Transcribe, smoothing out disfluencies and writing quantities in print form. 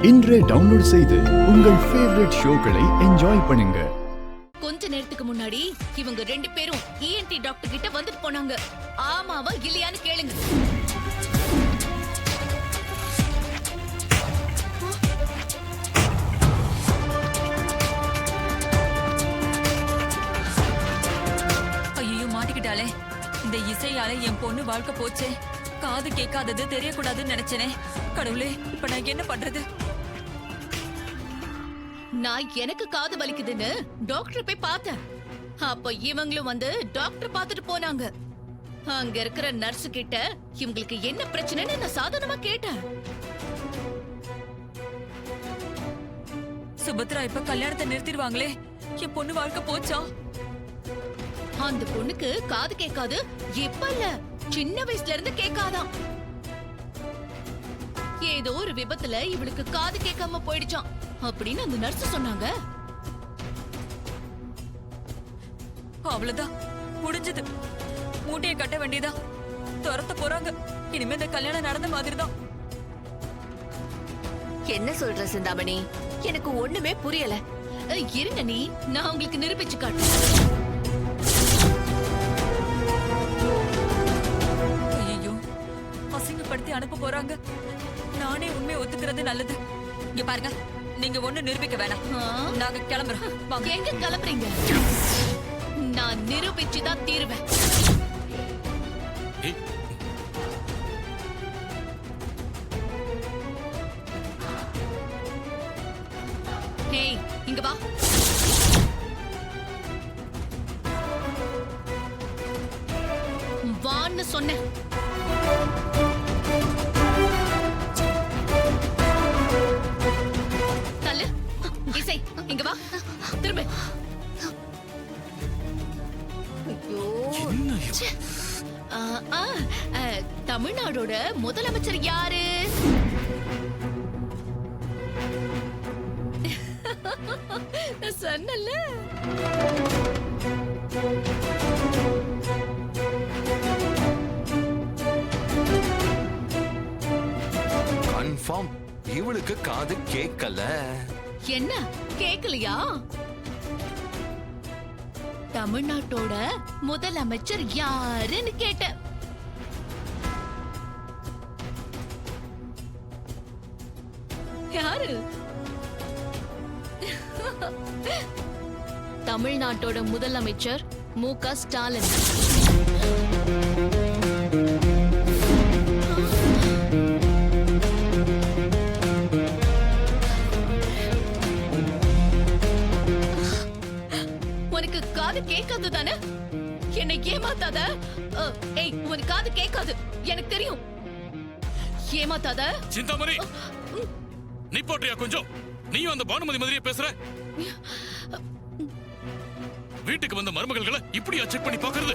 இன்றே டவுன்லோட் செய்து உங்கள் ஃபேவரட் ஷோக்களை என்ஜாய் பண்ணுங்க. கொஞ்ச நேரத்துக்கு முன்னாடி இவங்க ரெண்டு பேரும் ENT டாக்டர் கிட்ட வந்துட்டு போனாங்க. ஆமாவா இல்லையான்னு கேளுங்க. ஐயோ மாட்டிக்கிட்டாலே. இந்த இசையால என் பொண்ணு வாழ்க்கை போச்சே. காது கேட்காதது தெரியக்கூடாதுன்னு நினைச்சேனே. கடவுளே, இப்ப நான் என்ன பண்றது? நான் எனக்கு காது வலிக்குதுன்னு டாக்டர் போய் பார்த்தேன். அப்ப இவங்களும் வந்து டாக்டர் பார்த்துட்டு போனாங்க. அங்க இருக்கிற நர்ஸ் கிட்ட இவங்களுக்கு என்ன பிரச்சனைன்னு நான் சாதாரணமா கேட்டேன். சுபத்ரா இப்ப கல்யாணத்தை நிறுத்திடுவாங்களே. என் பொண்ணு வாழ்க்கை போச்சா? அந்த பொண்ணுக்கு காது கேட்காது. இப்ப இல்ல, சின்ன வயசுல இருந்து கேட்காதான். ஏதோ ஒரு விபத்துல இவளுக்கு காது கேட்காம போயிடுச்சான் அப்படின்னு அந்த நர்ஸ் சொன்னாங்க. அவ்வளவுதான், முடிஞ்சது. மூட்டையை கட்ட வேண்டியதா. துரத்த போறாங்க. இனிமே இந்த கல்யாணம் நடந்த மாதிரிதான். என்ன சொல்ற சிந்தாமணி? எனக்கு ஒண்ணுமே புரியல. இருங்க நீ, நான் உங்களுக்கு நிரூபிச்சு காட்டுறேன். ஐயோ, அசிங்கப்படுத்தி அனுப்ப போறாங்க. நானே உண்மையை ஒத்துக்கிறது நல்லது. இங்க பாருங்க, நீங்க ஒண்ணு நிரூபிக்க வேணாம். நாங்க கிளம்புறோம். வாங்க. எங்க கிளம்புறீங்க? நான் நிரூபிச்சுதான் தீருவேன். ஹேய், இங்க வா. வான்னு சொன்னேன். தள்ளு. இசை, இங்க வா. திரும்ப. தமிழ்நாடோட முதலமைச்சர் யாரு? சொன்னல. கன்ஃபார்ம் இவளுக்கு காது கேட்கல. என்ன கேக்கலையா? தமிழ்நாட்டோட முதலமைச்சர் யாருன்னு கேட்டேன். யாரு? தமிழ்நாட்டோட முதலமைச்சர் மு.க. ஸ்டாலின். உனக்கு காது கேட்காது தானே? என்னை ஏமாத்தாத. ஏய், உனக்கு காது கேட்காது, எனக்கு தெரியும். ஏமாத்தாத. சிந்தாமணி, நீ போட்டியா கொஞ்சம்? நீயும் அந்த பானுமதி மாதிரியே பேசுற. வீட்டுக்கு வந்த மருமகள்களை இப்படியா செக் பண்ணி பாக்குறது?